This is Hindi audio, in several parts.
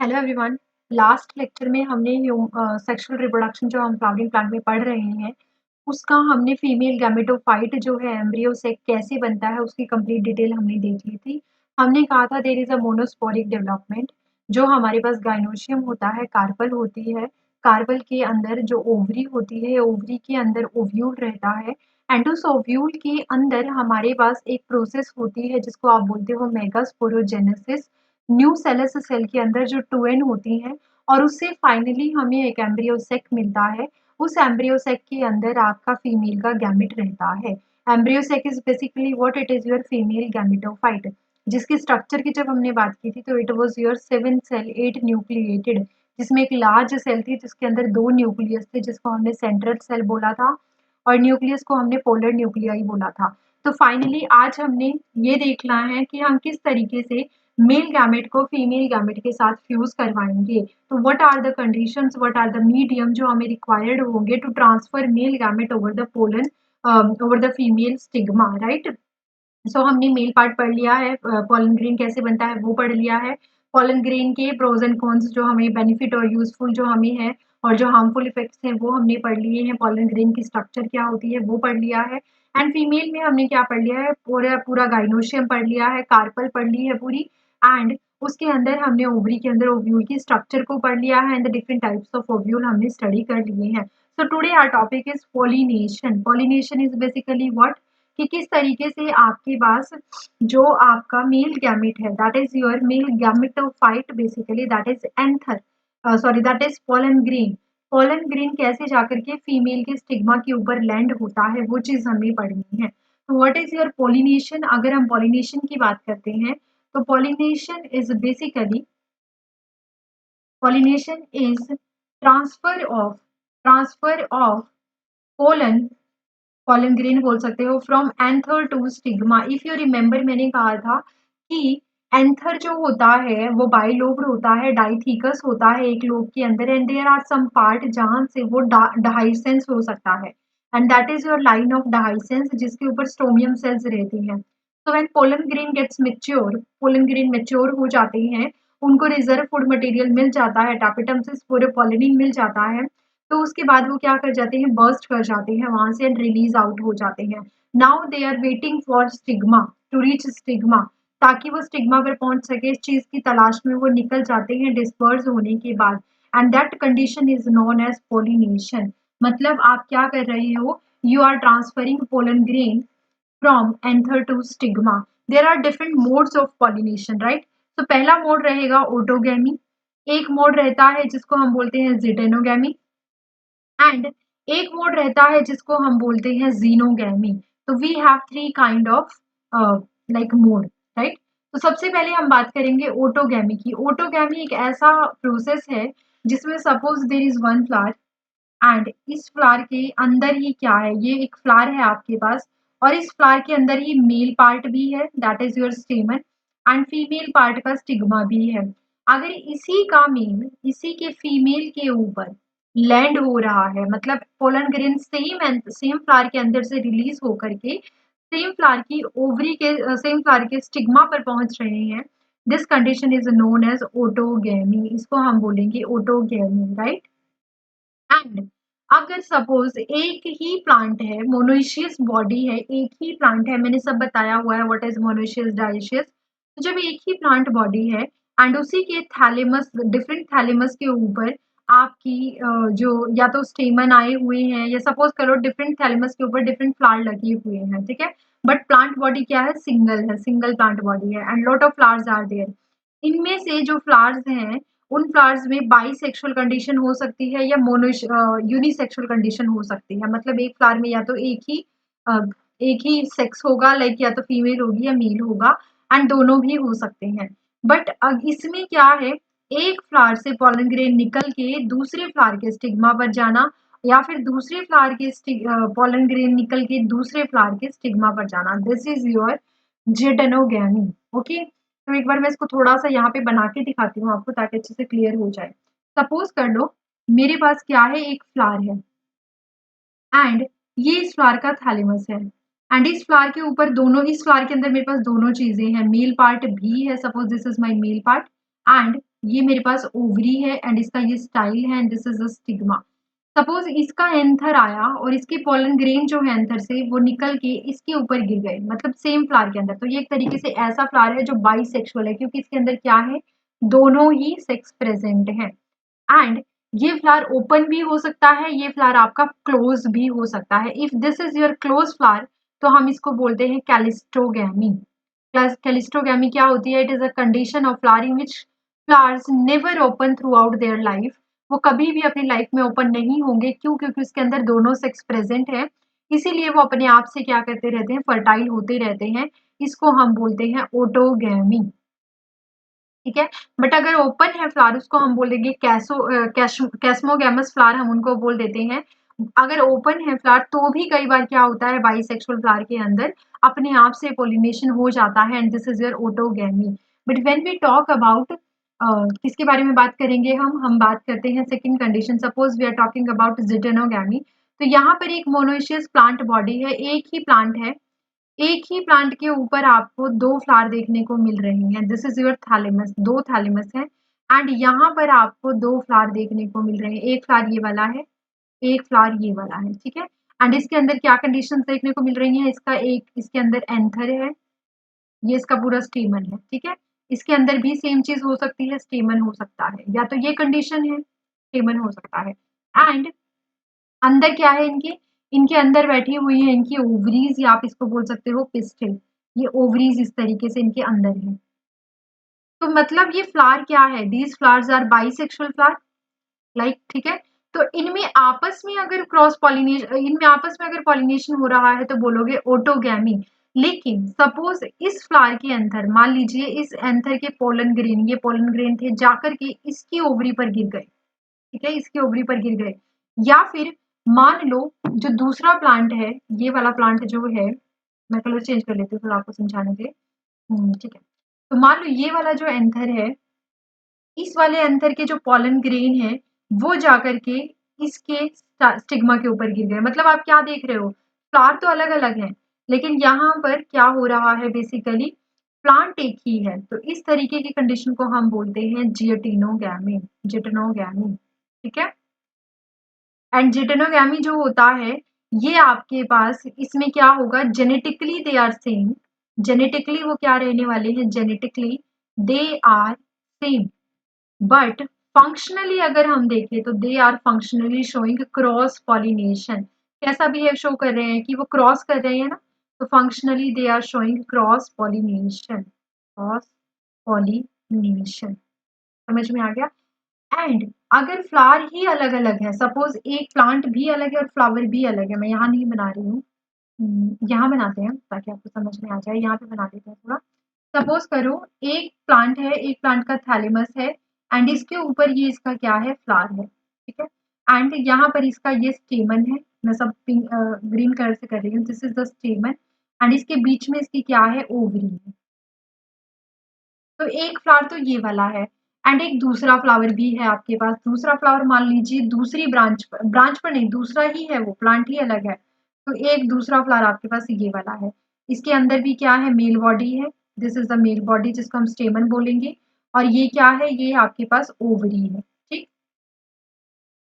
Hello everyone. लास्ट लेक्चर में हमने सेक्सुअल रिप्रोडक्शन जो हम फ्लावरिंग प्लांट में पढ़ रहे हैं उसका हमने फीमेल गैमेटोफाइट जो है एम्ब्रियो से कैसे बनता है उसकी कंप्लीट डिटेल हमने देख ली थी। हमने कहा था there is a monosporic development. जो हमारे पास गाइनोशियम होता है, कार्पल होती है, कार्पल के अंदर जो ओवरी होती है, ओवरी के अंदर ओव्यूल रहता है एंड उस ओव्यूल के अंदर हमारे पास एक प्रोसेस होती है जिसको आप बोलते हो मेगास्पोरोजेनेसिस। न्यू सेलस सेल के अंदर जो ट्वेन होती हैं और उससे फाइनली हमें एक एम्ब्रियोसेक मिलता है। उस एम्ब्रियोसेक के अंदर आपका फीमेल का गैमेट रहता है। Embryo sac is basically what it is your female gametophyte. जिसकी स्ट्रक्चर की जब हमने बात की थी तो it was your 7 cell 8 nucleated, जिसमें एक लार्ज सेल थी जिसके अंदर 2 न्यूक्लियस थे जिसको हमने सेंट्रल सेल बोला था और न्यूक्लियस को हमने पोलर न्यूक्लियाई बोला था। तो फाइनली आज हमने ये देखना है कि हम किस तरीके से मेल गैमेट को फीमेल गैमेट के साथ फ्यूज करवाएंगे। तो what are the conditions, what are the medium जो हमें रिक्वायर्ड होंगे to transfer male gamete over the pollen over the female stigma, right. So हमने मेल पार्ट पढ़ लिया है, पॉलन ग्रेन कैसे बनता है वो पढ़ लिया है। पॉलन ग्रेन के प्रोज एंड कॉन्स जो हमें बेनिफिट और यूजफुल जो हमें है और जो हार्मफुल इफेक्ट्स हैं वो हमने पढ़ लिए हैं। पॉलन ग्रेन की स्ट्रक्चर क्या होती है वो पढ़ लिया है। एंड फीमेल में हमने क्या पढ़ लिया है, पूरा पूरा गाइनोशियम पढ़ लिया है, कार्पल पढ़ ली है पूरी। एंड उसके अंदर हमने ओवरी के अंदर ओव्यूल की स्ट्रक्चर को पढ़ लिया है and the different types of ovule हमने स्टडी कर लिए हैं। So today our topic is pollination. Pollination is basically what, कि किस तरीके से आपके पास जो आपका मेल गैमेट है that is your male gametophyte, basically that is anther, sorry that is pollen grain. Pollen grain कैसे जाकर के फीमेल के स्टिग्मा के ऊपर लैंड होता है वो चीज हमें पढ़नी है। तो व्हाट इज योर पॉलिनेशन। अगर हम पॉलिनेशन की बात करते हैं तो pollination is transfer of pollen, pollen grain बोल सकते हो, from anther to stigma. If you remember मैंने कहा था कि एंथर जो होता है वो बाइलोब्ड होता है, डाइथिकस होता है एक लोब के अंदर and there are some part जहां से वो डाइसेंस हो सकता है and that is your line of dehiscence जिसके ऊपर स्टोमियम सेल्स रहती हैं। तो when pollen grain gets mature, pollen grain mature हो जाते हैं, उनको रिजर्व फूड मटेरियल मिल जाता है, टापिटम से पूरे पॉलिनिन मिल जाता है, तो उसके बाद वो क्या कर जाते हैं, बर्स्ट कर जाते हैं वहां से एंड रिलीज आउट हो जाते हैं। Now they are waiting for stigma to reach stigma, ताकि वो स्टिग्मा पर पहुंच सके। इस चीज की तलाश में वो निकल जाते हैं डिस्पर्स होने के बाद and that condition is known as pollination. मतलब आप क्या कर रहे हो, you are transferring pollen grain from anther to stigma. There are different modes of pollination, right. तो पहला मोड रहेगा ओटोगैमी, एक मोड रहता है जिसको हम बोलते हैं जिटेनोगैमी एंड एक मोड रहता है जिसको हम बोलते हैं जीनोगैमी। तो we have three kind of like mode, right. तो सबसे पहले हम बात करेंगे ओटोगैमी की। ओटोगैमी एक ऐसा प्रोसेस है जिसमें suppose there is one flower and इस फ्लावर के अंदर ही क्या है, ये एक फ्लावर है आपके पास और इस फ्लावर के अंदर ही मेल पार्ट भी है that is your स्टेमन and female part का स्टिग्मा भी है। अगर इसी का मेल इसी के फीमेल के ऊपर लैंड हो रहा है, मतलब पोलन ग्रेन सेम फ्लावर के अंदर से रिलीज होकर के सेम फ्लावर की ओवरी के सेम फ्लावर के स्टिग्मा पर पहुंच रहे हैं, this condition is known as autogamy. इसको हम बोलेंगे ओटोगैमी, राइट। एंड अगर सपोज एक ही प्लांट है, मोनोइशियस बॉडी है, एक ही प्लांट है, मैंने सब बताया हुआ है व्हाट इज मोनोइशियस डाइशियस। तो जब एक ही प्लांट बॉडी है एंड उसी के थैलेमस, डिफरेंट थैलेमस के ऊपर आपकी जो या तो स्टेमन आए हुए हैं या सपोज करो डिफरेंट थैलेमस के ऊपर डिफरेंट फ्लावर लगे हुए हैं, ठीक है। बट प्लांट बॉडी क्या है, सिंगल है, सिंगल प्लांट बॉडी है and lot of flowers are there. इनमें से जो फ्लावर्स हैं उन फ्लावर्स में बाईसेक्सुअल कंडीशन हो सकती है या मोनो यूनिसेक्सुअल कंडीशन हो सकती है। मतलब एक फ्लावर में या तो अ, एक ही सेक्स होगा, लाइक या तो फीमेल होगी या मेल होगा एंड दोनों भी हो सकते हैं। बट इसमें क्या है, एक फ्लावर से पोलन ग्रेन निकल के दूसरे फ्लावर के स्टिग्मा पर जाना या फिर दूसरे फ्लावर के पोलन ग्रेन निकल के दूसरे फ्लावर के स्टिग्मा पर जाना, दिस इज योर जेटेनोगैमी। ओके, तो एक बार मैं इसको थोड़ा सा यहाँ पे बना के दिखाती हूँ आपको ताकि अच्छे से क्लियर हो जाए। सपोज कर लो मेरे पास क्या है, एक फ्लावर है एंड ये इस फ्लावर का थैलेमस है एंड इस फ्लावर के ऊपर दोनों, इस फ्लावर के अंदर मेरे पास दोनों चीजें हैं, मेल पार्ट भी है, suppose this is my male part and ये मेरे पास ओवरी है एंड इसका ये स्टाइल है and this is the stigma. Suppose इसका एंथर आया और इसके पोलन ग्रेन जो है एंथर से वो निकल के इसके ऊपर गिर गए, मतलब सेम फ्लावर के अंदर, तो ये एक तरीके से ऐसा फ्लावर है जो बाइसेक्सुअल है, क्योंकि इसके अंदर क्या है, दोनों ही सेक्स प्रेजेंट है। एंड ये फ्लावर ओपन भी हो सकता है, ये फ्लावर आपका क्लोज भी हो सकता है। If this is your close flower तो हम इसको बोलते हैं कैलिस्टोगैमी। कैलिस्टोगैमी क्या होती है? It is a condition of flower in which flowers never open through out their life. वो कभी भी अपनी लाइफ में ओपन नहीं होंगे, क्यों? क्योंकि उसके अंदर दोनों सेक्स प्रेजेंट है, इसीलिए वो अपने आप से क्या करते रहते हैं, फर्टाइल होते रहते हैं। इसको हम बोलते हैं ओटोगैमी। ठीक है, बट अगर ओपन है फ्लावर उसको हम बोल देंगे कैस्मोगैमस फ्लावर, हम उनको बोल देते हैं। अगर ओपन है फ्लावर तो भी कई बार क्या होता है, बाइसेक्सुअल फ्लावर के अंदर अपने आप से पोलिनेशन हो जाता है and this is your autogamy. But when we talk about किसके बारे में बात करेंगे, हम बात करते हैं second condition. Suppose we are talking about geitonogamy. तो यहाँ पर एक मोनोइशियस प्लांट बॉडी है, एक ही प्लांट है, एक ही प्लांट के ऊपर आपको दो फ्लावर देखने को मिल रहे हैं। दिस इज योर थैलेमस, दो थैलेमस है एंड यहाँ पर आपको दो फ्लावर देखने को मिल रहे हैं। एक फ्लावर ये वाला है, एक फ्लावर ये वाला है। ठीक है, एंड इसके अंदर क्या कंडीशन देखने को मिल रही है, इसका एक इसके अंदर एंथर है, ये इसका पूरा स्टेमन है। ठीक है, इसके अंदर भी सेम चीज हो सकती है, स्टेमन हो सकता है, या तो ये कंडीशन है, स्टेमन हो सकता है। एंड अंदर क्या है इनके, इनके अंदर बैठी हुई है इनकी ओवरीज, या आप इसको बोल सकते हो पिस्टिल। ये ओवरीज इस तरीके से इनके अंदर है। तो मतलब ये फ्लावर क्या है, these flowers are bisexual flower, like. ठीक है, तो इनमें आपस में अगर क्रॉस पॉलिनेशन, इनमें आपस में अगर पॉलिनेशन हो रहा है तो बोलोगे ओटोगैमी। लेकिन सपोज इस फ्लावर के एंथर, मान लीजिए इस एंथर के पोलन ग्रेन, ये पोलन ग्रेन थे, जाकर के इसकी ओवरी पर गिर गए। ठीक है, इसके ओवरी पर गिर गए, या फिर मान लो जो दूसरा प्लांट है, ये वाला प्लांट जो है, मैं कलर चेंज कर लेती हूँ थोड़ा आपको समझाने के लिए। ठीक है, तो मान लो ये वाला जो एंथर है, इस वाले एंथर के जो पॉलन ग्रेन है वो जाकर के इसके स्टिग्मा के ऊपर गिर गए। मतलब आप क्या देख रहे हो, फ्लावर तो अलग अलग है लेकिन यहाँ पर क्या हो रहा है, बेसिकली प्लांट एक ही है। तो इस तरीके की कंडीशन को हम बोलते हैं जियोटिनोगैमी, जिटेनोगैमी। ठीक है, एंड जिटेनोगैमी जो होता है, ये आपके पास इसमें क्या होगा, genetically they are same. Genetically वो क्या रहने वाले हैं, genetically they are same, but functionally अगर हम देखें तो they are functionally showing cross pollination. कैसा बिहेव शो कर रहे हैं कि वो क्रॉस कर रहे हैं ना, तो functionally they are showing cross pollination, cross pollination. समझ में आ गया? एंड अगर फ्लावर ही अलग अलग है, सपोज एक प्लांट भी अलग है और फ्लावर भी अलग है, मैं यहाँ नहीं बना रही हूँ, यहाँ बनाते हैं ताकि आपको समझ में आ जाए, यहाँ पे बना देते हैं थोड़ा। सपोज करो एक प्लांट है, एक प्लांट का थैलेमस है एंड इसके ऊपर ये इसका क्या है, फ्लावर है। ठीक है, एंड यहाँ पर इसका ये स्टेमन है, मैं सब पिंक ग्रीन कलर से कर रही हूँ, दिस इज द स्टेमन एंड इसके बीच में इसकी क्या है, ओवरी है। तो एक फ्लावर तो ये वाला है एंड एक दूसरा फ्लावर भी है आपके पास। दूसरा फ्लावर मान लीजिए दूसरी ब्रांच पर नहीं, दूसरा ही है, वो प्लांट ही अलग है। तो एक दूसरा फ्लावर आपके पास ये वाला है, इसके अंदर भी क्या है, मेल बॉडी है, this is the male body जिसको हम स्टेमन बोलेंगे, और ये क्या है, ये आपके पास ओवरी है। ठीक,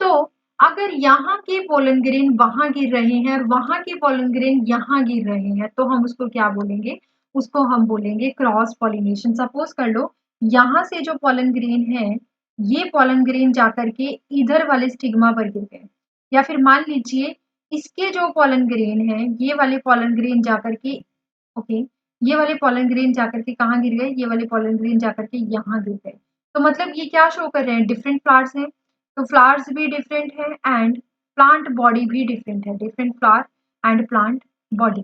तो अगर यहाँ के पोलन ग्रेन वहां गिर रहे हैं और वहां के पोलन ग्रेन यहाँ गिर रहे हैं तो हम उसको क्या बोलेंगे, उसको हम बोलेंगे क्रॉस पॉलिनेशन। सपोज कर लो यहाँ से जो पोलन ग्रेन है, ये पोलन ग्रेन जाकर के इधर वाले स्टिग्मा पर गिर गए, या फिर मान लीजिए इसके जो पोलन ग्रेन है, ये वाले पोलन ग्रेन जाकर के, ओके, ये वाले पोलन ग्रेन जाकर के कहाँ गिर गए, ये वाले पोलन ग्रेन जाकर के यहाँ गिर गए। तो मतलब ये क्या शो कर रहे हैं, डिफरेंट फ्लावर्स हैं, तो फ्लावर्स भी डिफरेंट है एंड प्लांट बॉडी भी डिफरेंट है, different flower and plant body.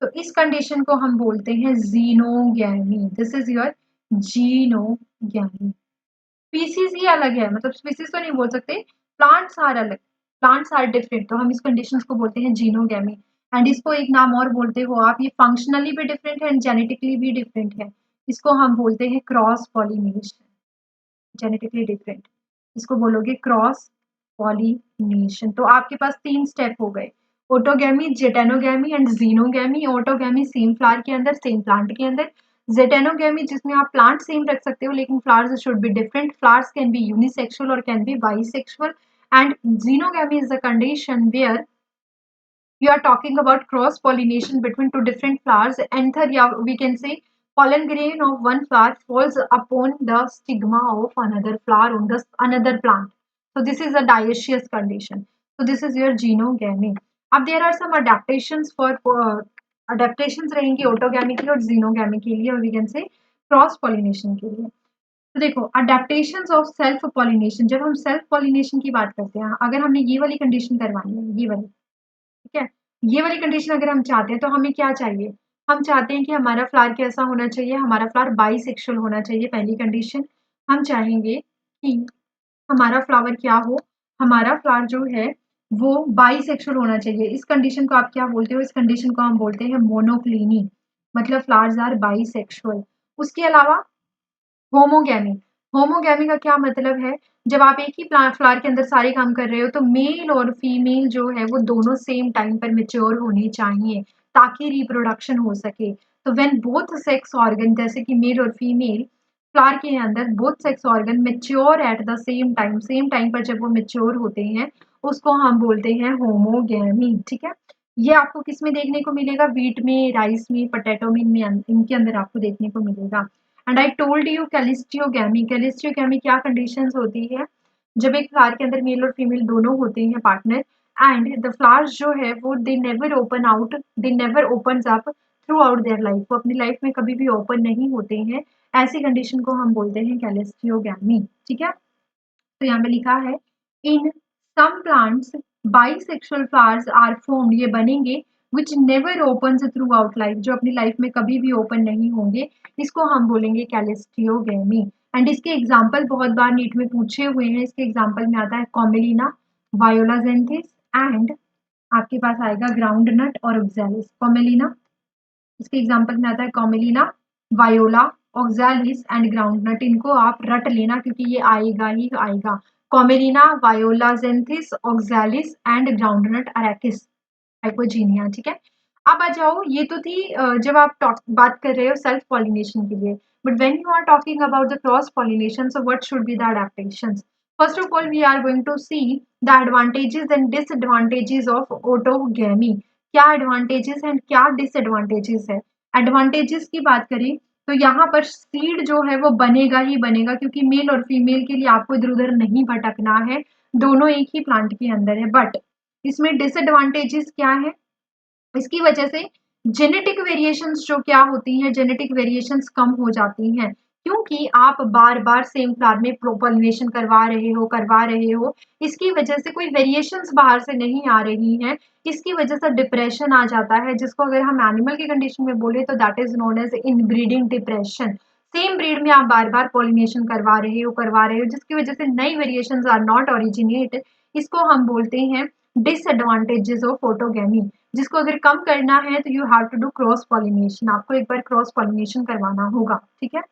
तो इस कंडीशन को हम बोलते हैं xenogamy, this is your xenogamy. Species ही अलग है, मतलब स्पीसीज तो नहीं बोल सकते, प्लांट्स आर अलग, प्लांट्स आर डिफरेंट, तो हम इस कंडीशन को बोलते हैं जीनोगैमी। एंड इसको एक नाम और बोलते हो आप, ये फंक्शनली भी डिफरेंट है एंड जेनेटिकली भी डिफरेंट है, इसको हम बोलते हैं क्रॉस पॉलिनेशन। जेनेटिकली डिफरेंट, इसको बोलोगे क्रॉस पॉलिनेशन। तो आपके पास तीन स्टेप हो गए, ओटोगैमी, जेटेनोगैमी एंड जीनोगैमी। ओटोगैमी सेम फ्लावर के अंदर, सेम प्लांट के अंदर, ज़ेटेनोगैमी जिसमें आप प्लांट सेम रख सकते हो लेकिन flowers should be different, flowers can be unisexual और can be bisexual, and xenogamy is the condition where you are talking about cross pollination between two different flowers. Anther, yeah, we can say pollen grain of one flower falls upon the stigma of another flower on the another plant. So this is a dioecious condition. So this is your genogamy. अब there are some adaptations for adaptations रहेंगी autogamy के लिए और xenogamy के लिए और we can say cross pollination के लिए. तो देखो अडेप्टेशंस ऑफ सेल्फ पॉलिनेशन, जब हम सेल्फ पॉलिनेशन की बात करते हैं, अगर हमने ये वाली कंडीशन करवानी है, ये वाली, ठीक है, ये वाली कंडीशन अगर हम चाहते हैं तो हमें क्या चाहिए, हम चाहते हैं कि हमारा फ्लावर कैसा होना चाहिए, हमारा फ्लावर बाइसेक्सुअल होना चाहिए, पहली कंडीशन। हम चाहेंगे कि हमारा फ्लावर क्या हो, हमारा फ्लावर जो है वो बाइसेक्सुअल होना चाहिए। इस कंडीशन को आप क्या बोलते हो, इस कंडीशन को हम बोलते हैं मोनोक्लिनी, मतलब फ्लावर्स आर बाइसेक्सुअल। उसके अलावा होमोगैमी, होमोगैमी का क्या मतलब है, जब आप एक ही फ्लावर के अंदर सारे काम कर रहे हो तो मेल और फीमेल जो है वो दोनों सेम टाइम पर मेच्योर होने चाहिए ताकि रिप्रोडक्शन हो सके। तो व्हेन बोथ सेक्स ऑर्गन, जैसे कि मेल और फीमेल फ्लावर के अंदर both sex organ mature at the same time पर जब वो मेच्योर होते हैं उसको हम बोलते हैं होमोगैमी। ठीक है, ये आपको किस में देखने को मिलेगा, वीट में, राइस में, पोटैटो में, इनके अंदर आपको देखने को मिलेगा। एंड आई टोल्ड यू कैलिस्ट्रियोगैमी, कैलिस्ट्रियोगैमी क्या कंडीशंस होती है, जब एक फ्लावर के अंदर मेल और फीमेल दोनों होते हैं पार्टनर, एंड द फ्लावर्स जो है वो they never open out, they never opens up through out their life, वो अपनी लाइफ में कभी भी ओपन नहीं होते हैं, ऐसी कंडीशन को हम बोलते हैं कैलिस्ट्रियोगैमी। ठीक है, तो यहाँ पे लिखा है in some plants bisexual flowers are formed, ये बनेंगे which never opens throughout life, जो अपनी लाइफ में कभी भी ओपन नहीं होंगे, इसको हम बोलेंगे कैलिस्ट्रियोगैमी। एंड इसके एग्जाम्पल बहुत बार नीट में पूछे हुए हैं, इसके एग्जाम्पल में आता है कॉमेलिना, वायोला जेंथिस एंड आपके पास आएगा ग्राउंड नट और ऑक्सैलिस। कॉमेलिना, इसके एग्जाम्पल में आता है commelina, viola, oxalis and groundnut, इनको आप रट लेना क्योंकि ये आएगा ही आएगा। कॉमेलिना, वायोला जेंथिस, ऑक्सैलिस एंड ग्राउंडनट अरेकिस हाइपोजीनिया। ठीक है, अब आ जाओ, ये तो थी जब आप बात कर रहे हो सेल्फ पॉलिनेशन के लिए, but when you are talking about the cross pollination, so what should be the adaptations. First of all we are going to see the advantages and disadvantages of autogamy, क्या एडवांटेजेस एंड क्या डिसएडवांटेजेस है। एडवांटेजेस की बात करें तो यहाँ पर सीड जो है वो बनेगा ही बनेगा क्योंकि मेल और फीमेल के लिए आपको इधर उधर नहीं भटकना है, दोनों एक ही प्लांट के अंदर है। बट इसमें डिसएडवांटेजेस क्या है, इसकी वजह से जेनेटिक वेरिएशंस जो क्या होती हैं, जेनेटिक वेरिएशंस कम हो जाती हैं क्योंकि आप बार बार सेम फ्लावर में पॉलिनेशन करवा रहे हो, इसकी वजह से कोई वेरिएशंस बाहर से नहीं आ रही हैं, इसकी वजह से डिप्रेशन आ जाता है, जिसको अगर हम एनिमल की कंडीशन में बोले तो that is known as inbreeding depression. Same breed में आप बार बार पॉलिनेशन करवा रहे हो जिसकी वजह से नई वेरिएशंस आर नॉट ओरिजिनेट, इसको हम बोलते हैं डिसएडवांटेजेस ऑफ ऑटोगैमी, जिसको अगर कम करना है तो you have to do cross pollination, आपको एक बार क्रॉस पॉलिनेशन करवाना होगा। ठीक है,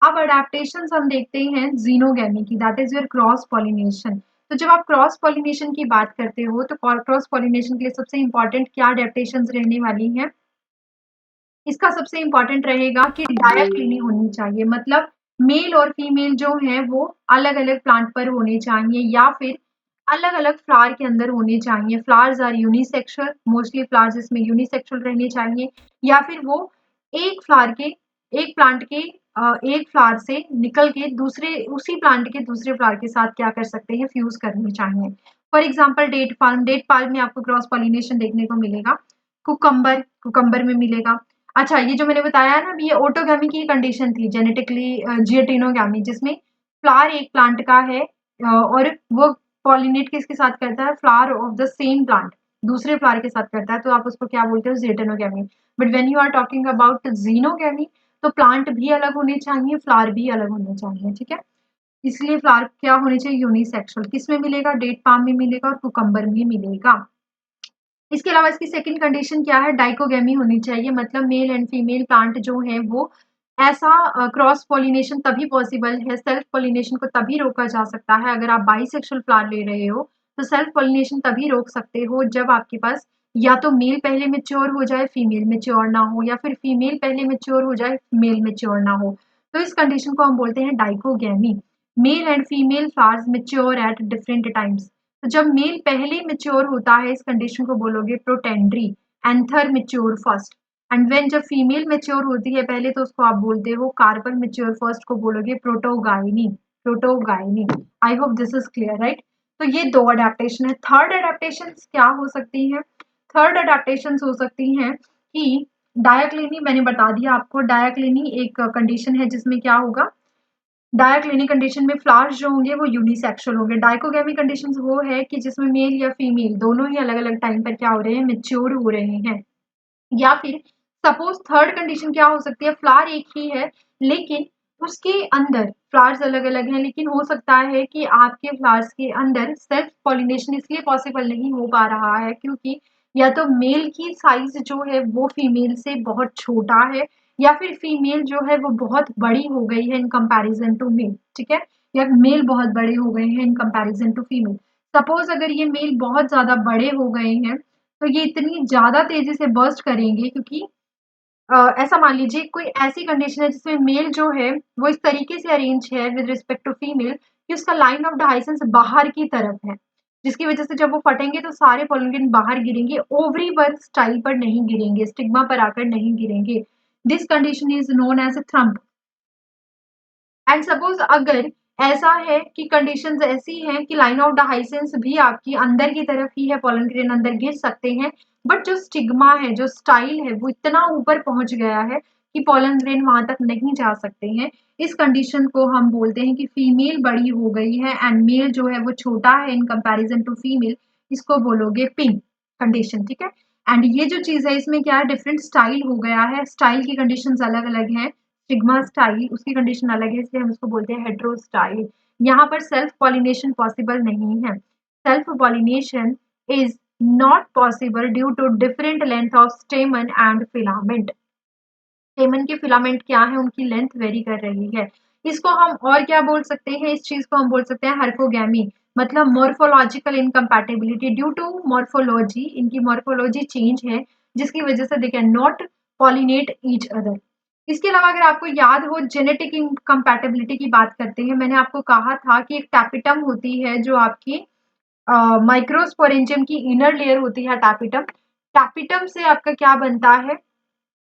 अब अडेप्टेशंस हम देखते हैं जीनोगैमी की, that is your cross pollination. तो जब आप क्रॉस पॉलिनेशन की बात करते हो तो क्रॉस पॉलिनेशन के लिए सबसे इंपॉर्टेंट क्या अडेप्टेशंस रहने वाली हैं, इसका सबसे इंपॉर्टेंट रहेगा कि डायक्लिनी होनी चाहिए, मतलब मेल और फीमेल जो है वो अलग अलग प्लांट पर होने चाहिए या फिर अलग अलग फ्लावर के अंदर होने चाहिए। Flowers are unisexual, mostly flowers इसमें यूनिसेक्सुअल रहने चाहिए, या फिर वो एक फ्लावर के, एक प्लांट के एक फ्लावर से निकल के दूसरे, उसी प्लांट के दूसरे फ्लावर के साथ क्या कर सकते हैं, फ्यूज करने चाहिए। फॉर एग्जाम्पल डेट पाल्म में आपको क्रॉस पॉलिनेशन देखने को मिलेगा, कुकम्बर में मिलेगा। अच्छा, ये जो मैंने बताया ना, ये ऑटोगैमी की कंडीशन थी, जेनेटिकली जियोटिनोगैमी, जिसमें फ्लावर एक प्लांट का है और वो पॉलिनेट किसके साथ करता है, flower of the same plant दूसरे फ्लावर के साथ करता है, तो आप उसको क्या बोलते हो, geitonogamy. But when you are talking about xenogamy तो प्लांट भी अलग होने चाहिए, फ्लावर भी अलग होने चाहिए। ठीक है, इसलिए फ्लावर क्या होने चाहिए, यूनिसेक्सुअल। किस में मिलेगा, डेट पाम में मिलेगा और कुकम्बर में मिलेगा। इसके अलावा इसकी सेकंड कंडीशन क्या है, डाइकोगैमी होनी चाहिए, मतलब मेल एंड फीमेल प्लांट जो है वो ऐसा क्रॉस पॉलिनेशन तभी पॉसिबल है, सेल्फ पॉलिनेशन को तभी रोका जा सकता है अगर आप बाइसेक्सुअल फ्लावर ले रहे हो, तो सेल्फ पॉलिनेशन तभी रोक सकते हो जब आपके पास या तो मेल पहले मैच्योर हो जाए, फीमेल मैच्योर ना हो, या फिर फीमेल पहले मैच्योर हो जाए, मेल मैच्योर ना हो। तो इस कंडीशन को हम बोलते हैं dichogamy. Male and female flowers mature at different times. तो जब मेल पहले मैच्योर होता है इस कंडीशन को बोलोगे protandry, anther mature first. And when जब फीमेल मैच्योर होती है पहले तो उसको आप बोलते हो कार्पल मैच्योर फर्स्ट को बोलोगे protogyny, protogyny. I hope this is clear, right. तो ये दो अडेप्टेशन है। थर्ड अडेप्टेशन क्या हो सकती है? थर्ड अडेप्टेशन हो सकती हैं कि डायाक्लिनी, मैंने बता दिया आपको, डायाक्लिनी एक कंडीशन है जिसमें क्या होगा, डायाक्लिनी कंडीशन में फ्लावर्स जो होंगे वो यूनिसेक्सुअल होंगे। डाइकोगैमी कंडीशन वो है कि जिसमें मेल या फीमेल दोनों ही अलग अलग टाइम पर क्या हो रहे हैं, मेच्योर हो रहे हैं। या फिर सपोज थर्ड कंडीशन क्या हो सकती है, फ्लावर एक ही है लेकिन उसके अंदर फ्लावर्स अलग अलग हैं, लेकिन हो सकता है कि आपके फ्लावर्स के अंदर सेल्फ पॉलिनेशन इसलिए पॉसिबल नहीं हो पा रहा है क्योंकि या तो मेल की साइज जो है वो फीमेल से बहुत छोटा है, या फिर फीमेल जो है वो बहुत बड़ी हो गई है इन कंपैरिजन टू मेल, ठीक है, या मेल बहुत बड़े हो गए हैं in comparison to female. Suppose अगर ये मेल बहुत ज्यादा बड़े हो गए हैं तो ये इतनी ज़्यादा तेज़ी से बर्स्ट करेंगे क्योंकि ऐसा मान लीजिए कोई ऐसी कंडीशन है जिसमें मेल जो है वो इस तरीके से अरेंज है विद रिस्पेक्ट टू फीमेल कि उसका लाइन ऑफ डाइसेंस बाहर की तरफ है, जिसकी वजह से जब वो फटेंगे तो सारे पॉलिन बाहर गिरेंगे, ओवरी बर्थ स्टाइल पर नहीं गिरेंगे, स्टिग्मा पर आकर नहीं गिरेंगे। This condition is known as thrum. And suppose अगर ऐसा है कि कंडीशंस ऐसी हैं कि लाइन ऑफ द हाइसेंस भी आपकी अंदर की तरफ ही है, पोलन ग्रेन अंदर गिर सकते हैं, बट जो स्टिग्मा है, जो स्टाइल है, वो इतना ऊपर पहुंच गया है कि पोलन ग्रेन वहां तक नहीं जा सकते हैं। इस कंडीशन को हम बोलते हैं कि फीमेल बड़ी हो गई है एंड मेल जो है वो छोटा है इन कंपैरिजन टू फीमेल। इसको बोलोगे पिंक कंडीशन, ठीक है। एंड ये जो चीज है इसमें क्या है, डिफरेंट स्टाइल हो गया है, स्टाइल की कंडीशंस अलग अलग हैं। सिग्मा स्टाइल उसकी कंडीशन अलग है इसलिए हम इसको बोलते हैं हेट्रो स्टाइल। यहाँ पर सेल्फ पॉलिनेशन पॉसिबल नहीं है। Self pollination is not possible due to different length of stamen and filament. Stamen के फिलामेंट क्या है, उनकी लेंथ वेरी कर रही है। इसको हम और क्या बोल सकते हैं, इस चीज को हम बोल सकते हैं हर्कोगैमी, मतलब morphological incompatibility. Due to morphology, इनकी मोर्फोलॉजी चेंज है जिसकी वजह से they can not pollinate each other. इसके अलावा अगर आपको याद हो जेनेटिक इनकम्पैटिबिलिटी की बात करते हैं, मैंने आपको कहा था कि एक टैपिटम होती है जो आपकी माइक्रोस्पोरेंजियम की इनर लेयर होती है टैपिटम। टैपिटम से आपका क्या बनता है,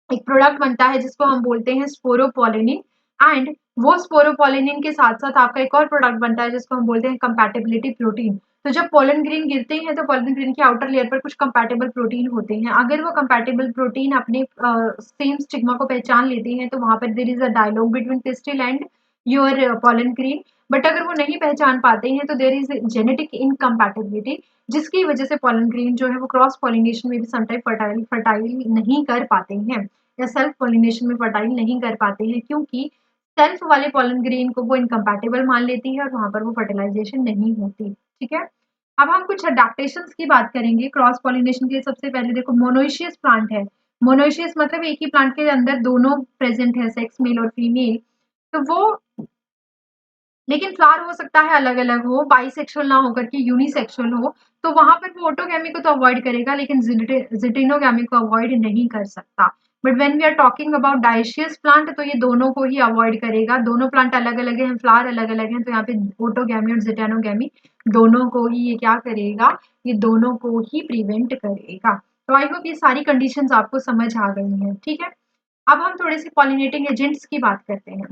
एक प्रोडक्ट बनता है जिसको हम बोलते हैं स्पोरोपोलिनिन। एंड वो स्पोरोपोलिनिन के साथ साथ आपका एक और प्रोडक्ट बनता है जिसको हम बोलते हैं कंपैटिबिलिटी प्रोटीन। तो जब पोलन ग्रेन गिरते हैं तो पोलन ग्रेन की आउटर लेयर पर कुछ कंपैटिबल प्रोटीन होते हैं। अगर वो कंपैटिबल प्रोटीन अपने सेम स्टिग्मा को पहचान लेते हैं तो वहां पर there is a dialogue between pistil and your pollen grain. But अगर वो नहीं पहचान पाते हैं तो देयर इज जेनेटिक इनकम्पैटिबिलिटी, जिसकी वजह से पोलन ग्रेन जो है वो क्रॉस पॉलिनेशन में भी समटाइम फर्टाइल फर्टाइल नहीं कर पाते हैं या सेल्फ पॉलिनेशन में फर्टाइल नहीं कर पाते हैं क्योंकि सेल्फ वाले पॉलन ग्रेन को वो इनकम्पैटिबल मान लेती है और वहां पर वो फर्टिलाइजेशन नहीं होती, ठीक है। अब हम कुछ अडेप्टेशन की बात करेंगे क्रॉस पॉलिनेशन के। सबसे पहले देखो मोनोइशियस प्लांट है। मोनोइशियस मतलब एक ही प्लांट के अंदर दोनों प्रेजेंट है, सेक्स मेल और फीमेल। तो वो लेकिन फ्लावर हो सकता है अलग अलग हो, बाइसेक्सुअल ना होकर के यूनिसेक्सुअल हो, तो वहां पर वो ऑटोगैमी को तो अवॉइड करेगा लेकिन जिटिनोगैमी को अवॉइड नहीं कर सकता। But when we are talking about dioecious plant तो ये दोनों को ही अवॉइड करेगा। दोनों प्लांट अलग अलग हैं, फ्लावर अलग अलग हैं, तो यहाँ पे ऑटोगैमी और जिटेनोगैमी दोनों को ही ये क्या करेगा, ये दोनों को ही प्रिवेंट करेगा। तो आई होप ये सारी कंडीशंस आपको समझ आ गई हैं, ठीक है। अब हम थोड़े से पॉलिनेटिंग एजेंट्स की बात करते हैं।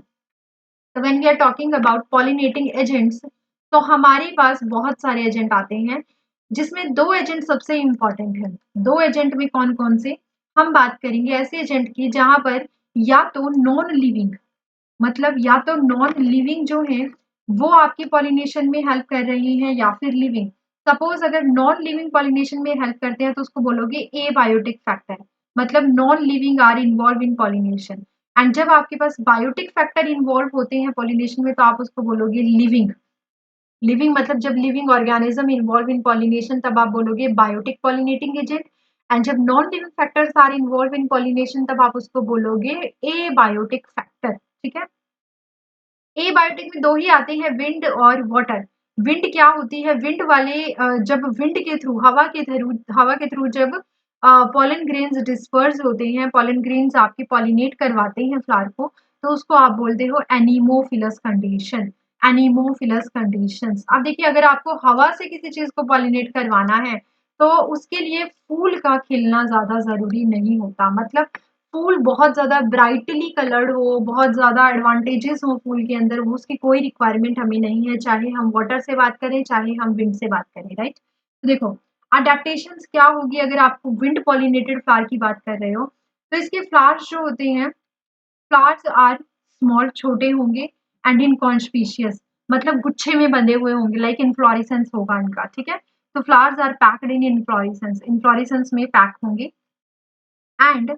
तो when we are talking about pollinating agents तो हमारे पास बहुत सारे एजेंट आते हैं जिसमें दो एजेंट सबसे इंपॉर्टेंट है। दो एजेंट में कौन कौन से, हम बात करेंगे ऐसे एजेंट की जहां पर या तो नॉन लिविंग, मतलब या तो नॉन लिविंग जो है वो आपकी पॉलिनेशन में हेल्प कर रही है या फिर लिविंग। सपोज अगर नॉन लिविंग पॉलिनेशन में हेल्प करते हैं तो उसको बोलोगे एबायोटिक फैक्टर, मतलब non living are involve in pollination. And जब आपके पास बायोटिक फैक्टर इन्वॉल्व होते हैं पॉलिनेशन में तो आप उसको बोलोगे लिविंग। लिविंग मतलब जब living organism involve in pollination तब आप बोलोगे बायोटिक पॉलिनेटिंग एजेंट। एंड जब non living factors are involve in pollination तब आप उसको बोलोगे एबायोटिक फैक्टर, ठीक है। एबायोटिक में दो ही आते हैं, विंड और वाटर। विंड क्या होती है, विंड वाले जब विंड के थ्रू हवा के थ्रू जब पॉलन ग्रेन्स डिस्पर्स होते हैं, पॉलन ग्रेन्स आपके पॉलिनेट करवाते हैं फ्लावर को, तो उसको आप बोलते हो एनीमोफिलस कंडीशन, एनीमोफिलस कंडीशंस। अब देखिए अगर आपको हवा से किसी चीज को पॉलिनेट करवाना है तो उसके लिए फूल का खिलना ज्यादा जरूरी नहीं होता, मतलब फूल बहुत ज्यादा ब्राइटली कलर्ड हो, बहुत ज्यादा एडवांटेजेस हो फूल के अंदर, वो उसकी कोई रिक्वायरमेंट हमें नहीं है, चाहे हम वाटर से बात करें चाहे हम विंड से बात करें, राइट। तो देखो अडेप्टेशंस क्या होगी अगर आप विंड पॉलिनेटेड फ्लावर की बात कर रहे हो, तो इसके फ्लावर्स जो होते हैं, फ्लावर्स आर स्मॉल, छोटे होंगे, एंड इनकॉन्स्पिशियस, मतलब गुच्छे में बंधे हुए होंगे, लाइक इनफ्लोरेसेंस होगा इनका, ठीक है। तो flowers are packed in inflorescence, inflorescence में पैक होंगे, एंड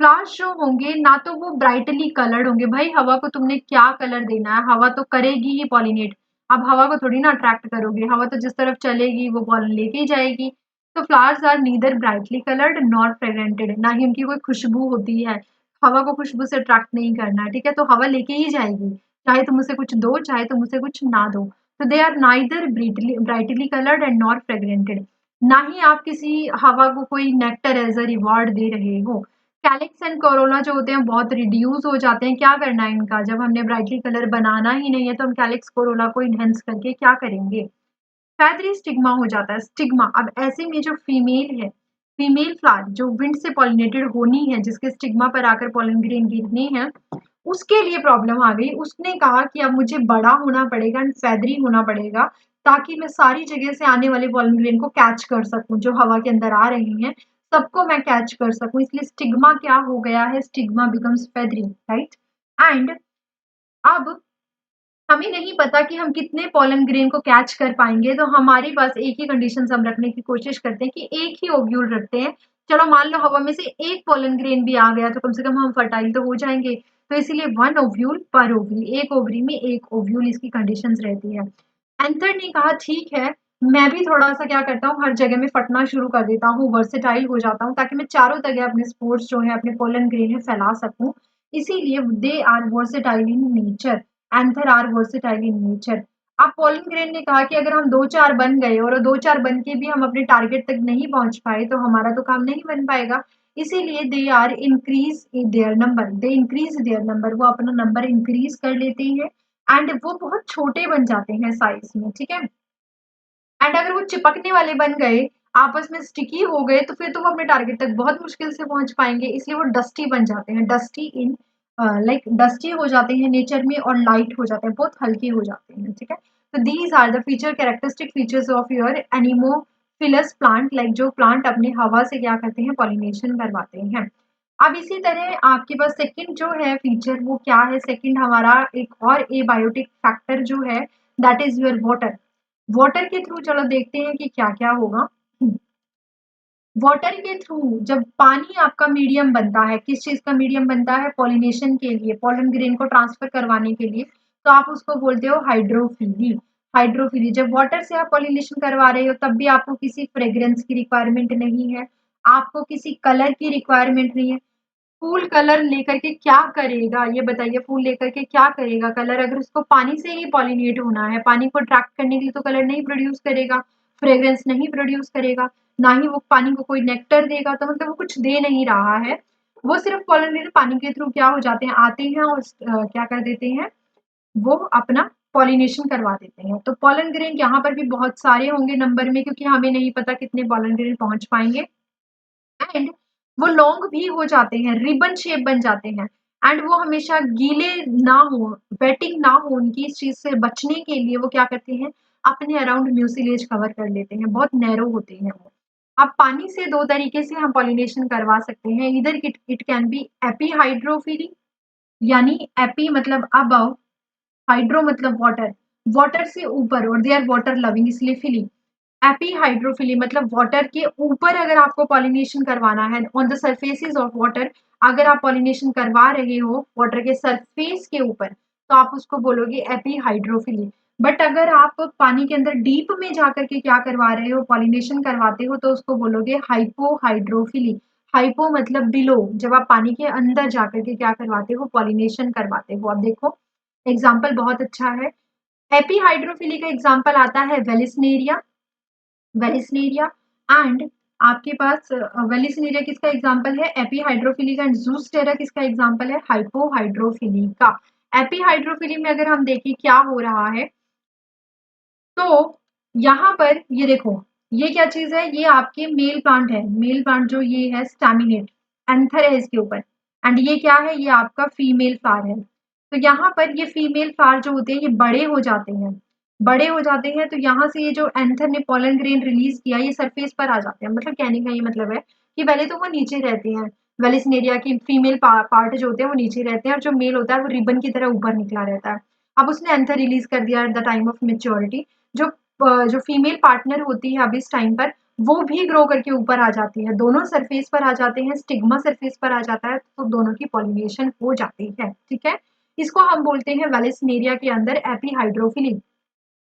फ्लावर्स जो होंगे ना तो वो ब्राइटली कलर्ड होंगे, भाई हवा को तुमने क्या कलर देना है, हवा तो करेगी ही पॉलिनेट, अब हवा को थोड़ी ना अट्रैक्ट करोगे, हवा तो जिस तरफ चलेगी वो पॉलन लेके ही जाएगी। तो flowers are neither brightly coloured nor fragranted, ना ही उनकी कोई खुशबू होती है, हवा को खुशबू से अट्रैक्ट नहीं करना है, ठीक है, तो हवा लेके ही जाएगी, चाहे तुम उसे कुछ दो चाहे तुम उसे कुछ ना दो। तो they are neither brightly coloured and nor fragranted, ना ही आप किसी हवा को कोई नेक्टर एज अ रिवॉर्ड दे रहे हो। कैलिक्स एंड कोरोला जो होते हैं बहुत रिड्यूस हो जाते हैं, क्या करना है इनका, जब हमने ब्राइटली कलर बनाना ही नहीं है तो हम कैलिक्स कोरोला को इनहेंस करके क्या करेंगे, फैदरी स्टिग्मा हो जाता है, स्टिग्मा। अब ऐसे में जो फीमेल है, फीमेल फ्लावर जो विंड से पॉलिनेटेड होनी है, जिसके स्टिग्मा पर आकर पॉलन ग्रेन गिरने हैं, उसके लिए प्रॉब्लम आ गई, उसने कहा कि अब मुझे बड़ा होना पड़ेगा एंड फैदरी होना पड़ेगा, ताकि मैं सारी जगह से आने वाले पॉलन ग्रेन को कैच कर सकूं, जो हवा के अंदर आ रही हैं सबको मैं कैच कर सकूं, इसलिए स्टिग्मा क्या हो गया है, स्टिग्मा बिकम्स फैदरी, राइट। एंड अब हमें नहीं पता कि हम कितने पॉलन ग्रेन को कैच कर पाएंगे, तो हमारे पास एक ही कंडीशन हम रखने की कोशिश करते हैं कि एक ही ओव्यूल रखते हैं, चलो मान लो हवा में से एक पॉलन ग्रेन भी आ गया तो कम से कम हम फर्टाइल तो हो जाएंगे, तो इसीलिए वन ओव्यूल पर ओवरी, एक ओवरी में एक ओव्यूल इसकी कंडीशंस रहती है। एंथर ने कहा ठीक है, मैं भी थोड़ा सा क्या करता हूँ, हर जगह में फटना शुरू कर देता हूँ, वर्सेटाइल हो जाता हूँ, ताकि मैं चारों जगह अपने स्पोर्ट्स जो है अपने पोलन ग्रेन में फैला सकूं, इसीलिए they are versatile in nature, anther are versatile in nature. अब पोलन ग्रेन ने कहा कि अगर हम दो चार बन गए और दो चार बन के भी हम अपने टारगेट तक नहीं पहुंच पाए तो हमारा तो काम नहीं बन पाएगा, इसीलिए they are increase their number, they increase their number, वो अपना नंबर इंक्रीज कर लेते हैं, एंड वो बहुत छोटे बन जाते हैं साइज में, ठीक है। एंड अगर वो चिपकने वाले बन गए, आपस में स्टिकी हो गए, तो फिर तो वो अपने टारगेट तक बहुत मुश्किल से पहुंच पाएंगे, इसलिए वो डस्टी बन जाते हैं, डस्टी इन लाइक डस्टी हो जाते हैं नेचर में, और लाइट हो जाते हैं, बहुत हल्के हो जाते हैं, ठीक है। तो these are the feature characteristic features of your anemophilous plant, like जो प्लांट अपने हवा से क्या करते हैं, पॉलिनेशन करवाते हैं। अब इसी तरह आपके पास सेकंड जो है फीचर, वो क्या है, सेकंड हमारा एक और एबायोटिक फैक्टर जो है, that is your water. Water के थ्रू चलो देखते हैं कि क्या क्या होगा। वाटर के थ्रू जब पानी आपका मीडियम बनता है, किस चीज का मीडियम बनता है, पॉलिनेशन के लिए, पॉलन ग्रेन को ट्रांसफर करवाने के लिए, तो आप उसको बोलते हो हाइड्रोफिली। हाइड्रोफिली, जब वाटर से आप पॉलिनेशन करवा रहे हो तब भी आपको किसी फ्रेग्रेंस की रिक्वायरमेंट नहीं है, आपको किसी कलर की रिक्वायरमेंट नहीं है। फूल कलर लेकर के क्या करेगा, ये बताइए, फूल लेकर के क्या करेगा कलर, अगर उसको पानी से ही पॉलिनेट होना है, पानी को अट्रैक्ट करने के लिए तो कलर नहीं प्रोड्यूस करेगा, फ्रेग्रेंस नहीं प्रोड्यूस करेगा, ना ही वो पानी को कोई नेक्टर देगा, तो मतलब वो कुछ दे नहीं रहा है, वो सिर्फ पॉलिनेटर पानी के थ्रू क्या हो जाते हैं, आते हैं और क्या कर देते हैं, वो अपना पॉलिनेशन करवा देते हैं। तो पॉलन ग्रेन यहाँ पर भी बहुत सारे होंगे नंबर में, क्योंकि हमें नहीं पता कितने पॉलन ग्रेन पहुंच पाएंगे, एंड वो लॉन्ग भी हो जाते हैं, रिबन शेप बन जाते हैं, एंड वो हमेशा गीले ना हो, वेटिंग ना हो उनकी, इस चीज से बचने के लिए वो क्या करते हैं, अपने अराउंड म्यूसिलेज कवर कर लेते हैं, बहुत नैरो होते हैं वो। अब पानी से दो तरीके से हम पॉलिनेशन करवा सकते हैं, इधर it can be AP hydrophily, यानी एपी मतलब अबव, हाइड्रो मतलब वाटर, वाटर से ऊपर, और दे आर वाटर लविंग इसलिए फिली। एपी हाइड्रोफिली मतलब वाटर के ऊपर अगर आपको पॉलिनेशन करवाना है, on the surfaces of water, अगर आप पॉलिनेशन करवा रहे हो वाटर के सरफेस के ऊपर, तो आप उसको बोलोगे एपी हाइड्रोफिली। बट अगर आप पानी के अंदर डीप में जाकर के क्या करवा रहे हो, पॉलिनेशन करवाते हो, तो उसको बोलोगे हाइपो हाइड्रोफिली। हाइपो मतलब बिलो, जब आप पानी के अंदर जाकर के क्या करवाते हो, पॉलिनेशन करवाते हो। अब देखो एग्जाम्पल बहुत अच्छा है, एपी हाइड्रोफिली का एग्जाम्पल आता है वेलिस्नेरिया, वेलिस्नेरिया एंड आपके पास वेलिसिनेरिया किसका एग्जाम्पल है? एपीहाइड्रोफिली का। एंड ज़ूस्टेरा किसका एग्जाम्पल है? हाइपोहाइड्रोफिली का। एपीहाइड्रोफिली में अगर हम देखें क्या हो रहा है, तो यहाँ पर ये देखो, ये क्या चीज है? ये आपके मेल प्लांट है। मेल प्लांट जो ये है स्टैमिनेट, एंथर है इसके ऊपर। एंड ये क्या है? ये आपका फीमेल फ्लावर है। तो यहाँ पर ये फीमेल फ्लावर जो होते हैं ये बड़े हो जाते हैं। बड़े हो जाते हैं तो यहाँ से ये जो एंथर ने पोलन ग्रेन रिलीज किया ये सरफेस पर आ जाते हैं। मतलब कहने का ये मतलब है कि पहले तो वो नीचे रहते हैं, वेलिसनेरिया की फीमेल पार्ट जो होते हैं वो नीचे रहते हैं, और जो मेल होता है वो रिबन की तरह ऊपर निकला रहता है। अब उसने एंथर रिलीज कर दिया at the time of maturity. जो जो फीमेल पार्टनर होती है अब इस टाइम पर, वो भी ग्रो करके ऊपर आ जाती है। दोनों सरफेस पर आ जाते हैं, स्टिग्मा सरफेस पर आ जाता है, तो दोनों की पॉलिनेशन हो जाती है। ठीक है, इसको हम बोलते हैं वेलिसनेरिया के अंदर एपीहाइड्रोफिली।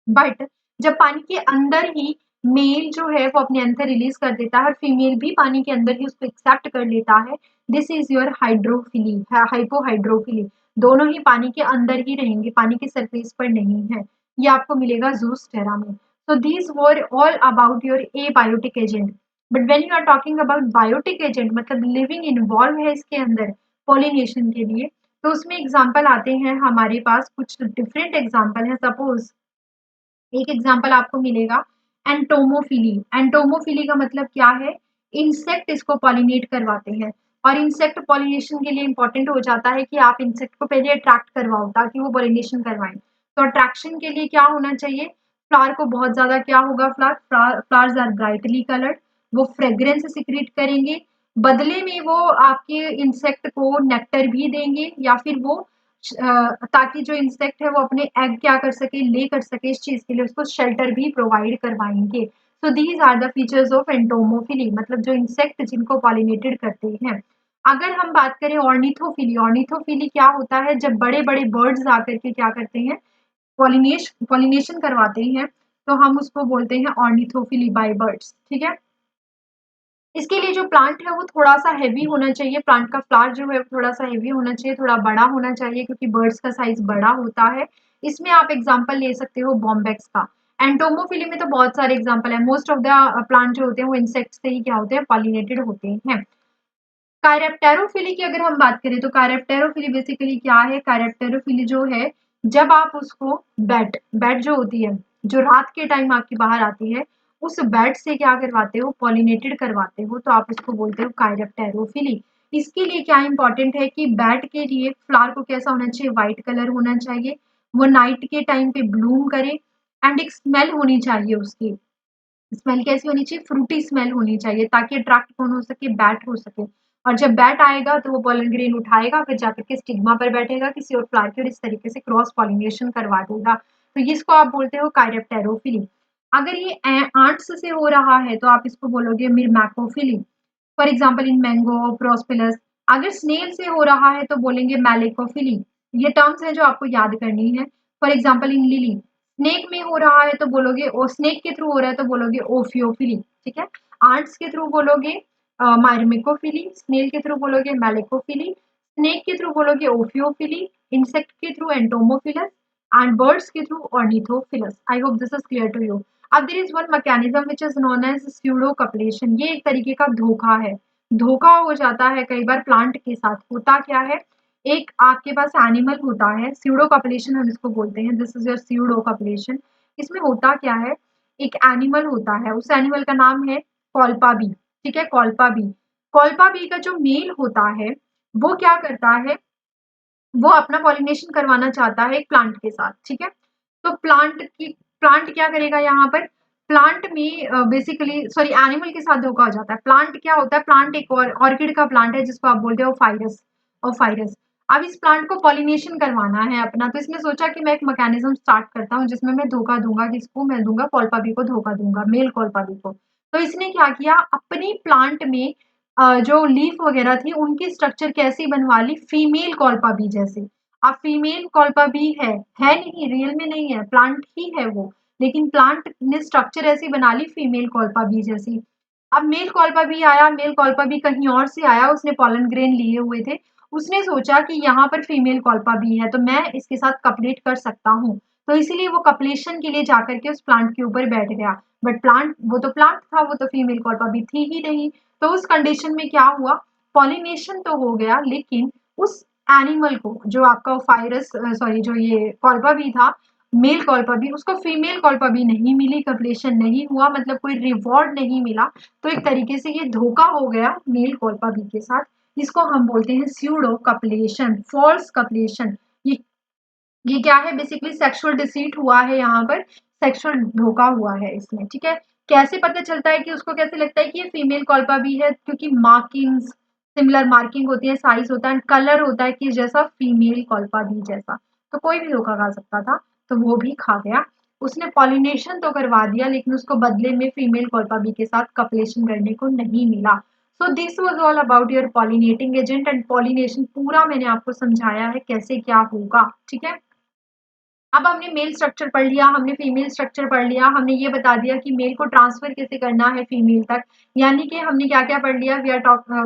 बट जब पानी के अंदर ही मेल जो है वो अपने एंथर रिलीज कर देता है और फीमेल भी पानी के अंदर ही उसको एक्सेप्ट कर लेता है, this is your hydrophily, hypohydrophily. दोनों ही पानी के अंदर ही रहेंगे, पानी के सरफेस पर नहीं है। ये आपको मिलेगा ज़ूस्टेरा में। So these were all about your abiotic agent. But when you are talking about biotic agent, मतलब लिविंग इन्वॉल्व है इसके अंदर पॉलिनेशन के लिए, तो उसमें एग्जाम्पल आते हैं हमारे पास, कुछ डिफरेंट एग्जाम्पल है। सपोज एक एग्जाम्पल आपको मिलेगा एंटोमोफिली। एंटोमोफिली का मतलब क्या है? इंसेक्ट इसको पॉलिनेट करवाते हैं। और इंसेक्ट पॉलिनेशन के लिए इंपॉर्टेंट हो जाता है कि आप इंसेक्ट को पहले अट्रैक्ट करवाओ ताकि वो पॉलिनेशन करवाएं। तो अट्रैक्शन के लिए क्या होना चाहिए? फ्लावर को बहुत ज्यादा क्या होगा? फ्लावर्स आर ब्राइटली कलर्ड, वो फ्रेग्रेंस सिक्रीट करेंगे, बदले में वो आपके इंसेक्ट को नेक्टर भी देंगे, या फिर वो ताकि जो इंसेक्ट है वो अपने एग क्या कर सके, ले कर सके, इस चीज के लिए उसको शेल्टर भी प्रोवाइड करवाएंगे। So these are the features of entomophily, मतलब जो इंसेक्ट जिनको पॉलिनेटेड करते हैं। अगर हम बात करें ऑर्निथोफिली, ऑर्निथोफिली क्या होता है? जब बड़े बड़े बर्ड्स आकर के क्या करते हैं, पॉलिनेशन करवाते हैं, तो हम उसको बोलते हैं ऑर्निथोफिली बाय बर्ड्स। ठीक है, इसके लिए जो प्लांट है वो थोड़ा सा हेवी होना चाहिए, प्लांट का फ्लावर जो है वो थोड़ा सा हेवी होना चाहिए, थोड़ा बड़ा होना चाहिए, क्योंकि बर्ड्स का साइज बड़ा होता है। इसमें आप एग्जांपल ले सकते हो बॉम्बेक्स का। एंटोमोफिली में तो बहुत सारे एग्जांपल है। मोस्ट ऑफ द प्लांट जो होते हैं वो इंसेक्ट से ही क्या होते हैं, पॉलिनेटेड होते हैं। कायरेप्टेरोफिली की अगर हम बात करें तो कायरेप्टेरोफिली बेसिकली क्या है? कायरेप्टेरोफिली जो है, जब आप उसको बैट बैट जो होती है, जो रात के टाइम आपकी बाहर आती है, उस बैट से क्या करवाते हो? पॉलिनेटेड करवाते हो, तो आप इसको बोलते हो कायरेप्टेरोफिली। इसके लिए क्या इंपॉर्टेंट है कि बैट के लिए फ्लावर को कैसा होना चाहिए? व्हाइट कलर होना चाहिए, वो नाइट के टाइम पे ब्लूम करे, एंड एक स्मेल होनी चाहिए उसकी। स्मेल कैसी होनी चाहिए? फ्रूटी स्मेल होनी चाहिए, ताकि अट्रैक्ट कौन हो सके? बैट हो सके। और जब बैट आएगा तो वो पोलन ग्रेन उठाएगा, फिर जाकर के स्टिग्मा पर बैठेगा किसी और फ्लावर के, और इस तरीके से क्रॉस पॉलिनेशन करवा देगा। तो इसको आप बोलते हो कायरेप्टेरोफिली। अगर ये आंट्स से हो रहा है तो आप इसको बोलोगे myrmecophily. For example in mango, प्रोस्पेलस। अगर स्नेल से हो रहा है तो बोलेंगे मैलेकोफिली। ये टर्म्स है जो आपको याद करनी है। For example in lily. Snake में हो रहा है तो बोलोगे, और स्नेक के थ्रू हो रहा है तो बोलोगे ओफियोफिली। ठीक है, आंट्स के थ्रू बोलोगे मायरमिकोफिली, स्नेल के थ्रू बोलोगे मैलेकोफिली, स्नेक के थ्रू बोलोगे ओफियोफिली, इंसेक्ट के थ्रू एंटोमोफिलस, एंड बर्ड्स के through ornithophilous. I hope this is clear to you. अब there is one mechanism which is known as pseudocopulation. ये एक तरीके का धोखा है। धोखा हो जाता है कई बार प्लांट के साथ। होता क्या है, एक आपके पास एनिमल होता है, स्यूडोकप्लेशन हम इसको बोलते हैं, दिस इज योर स्यूडोकप्लेशन। इसमें होता क्या है, एक एनिमल होता है, उस एनिमल का नाम है कॉल्पा बी। ठीक है, कॉल्पा बी। कॉल्पा बी का जो मेल होता है वो क्या करता है, वो अपना पॉलिनेशन करवाना चाहता है एक प्लांट के साथ। ठीक है, तो प्लांट क्या करेगा यहाँ पर? प्लांट में बेसिकली सॉरी एनिमल के साथ धोखा हो जाता है। प्लांट क्या होता है? प्लांट एक और ऑर्किड का प्लांट है जिसको आप बोलते हो फाइरस, और फाइरस। अब इस प्लांट को पॉलिनेशन करवाना है अपना, तो इसने सोचा कि मैं एक मैकेनिज्म स्टार्ट करता हूँ जिसमें मैं धोखा दूंगा, किसको मैं दूंगा? कॉल्पाबी को धोखा दूंगा, मेल कॉल्पाबी को। तो इसने क्या किया, अपनी प्लांट में जो लीफ वगैरह थी उनकी स्ट्रक्चर कैसी बनवा ली? फीमेल कॉल्पाबी जैसे। अब फीमेल कॉल्पाबी है नहीं, रियल में नहीं है, प्लांट ही है वो, लेकिन प्लांट ने स्ट्रक्चर ऐसी बना ली फीमेल कॉल्पाबी जैसी। अब मेल कॉल्पाबी आया, मेल कॉल्पाबी कहीं और से आया, उसने पॉलन ग्रेन लिए हुए थे, उसने सोचा कि यहाँ पर फीमेल कॉल्पाबी है तो मैं इसके साथ कपलेट कर सकता हूँ। तो इसीलिए वो कपलेशन के लिए जाकर के उस प्लांट के ऊपर बैठ गया। बट वो तो प्लांट था, वो तो फीमेल कॉल्पा भी थी ही नहीं। तो उस कंडीशन में क्या हुआ, पॉलिनेशन तो हो गया, लेकिन उस एनिमल को, जो आपका फायरस सॉरी जो ये कॉल्पा भी था, मेल कॉल्पा भी, उसको फीमेल कॉल्पा भी नहीं मिली, कपलेशन नहीं हुआ, मतलब कोई रिवॉर्ड नहीं मिला। तो एक तरीके से ये धोखा हो गया मेल कॉल्पा बी के साथ। इसको हम बोलते हैं स्यूडो कपलेशन, फॉल्स कपलेशन। ये क्या है, बेसिकली सेक्सुअल डिसीट हुआ है, यहाँ पर सेक्सुअल धोखा हुआ है इसमें, ठीक है। कैसे पता चलता है कि उसको कैसे लगता है कि ये फीमेल कॉल्पा भी है, क्योंकि मार्किंग्स, सिमिलर मार्किंग होती है, साइज होता है, कलर होता है कि जैसा फीमेल कॉल्पा भी जैसा। तो कोई भी धोखा खा सकता था, तो वो भी खा गया। उसने पॉलिनेशन तो करवा दिया, लेकिन उसको बदले में फीमेल कॉल्पा बी के साथ कपलेशन करने को नहीं मिला। So this was all about your pollinating agent and pollination, पूरा मैंने आपको समझाया है कैसे क्या होगा, ठीक है। अब हमने मेल स्ट्रक्चर पढ़ लिया, हमने फीमेल स्ट्रक्चर पढ़ लिया, हमने ये बता दिया कि मेल को ट्रांसफर कैसे करना है फीमेल तक। यानी कि हमने क्या क्या पढ़ लिया,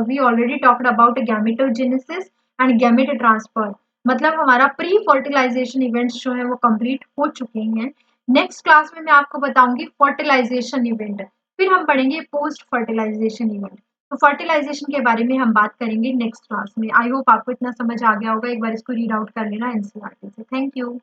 we already talked about gametogenesis and gamete transfer. मतलब हमारा प्री फर्टिलाइजेशन इवेंट्स जो है वो कंप्लीट हो चुके हैं। नेक्स्ट क्लास में मैं आपको बताऊंगी फर्टिलाइजेशन इवेंट, फिर हम पढ़ेंगे पोस्ट फर्टिलाइजेशन इवेंट। तो फर्टिलाइजेशन के बारे में हम बात करेंगे नेक्स्ट क्लास में। आई होप आपको इतना समझ आ गया होगा, एक बार इसको रीड आउट कर लेना एनसीईआरटी से। Thank you.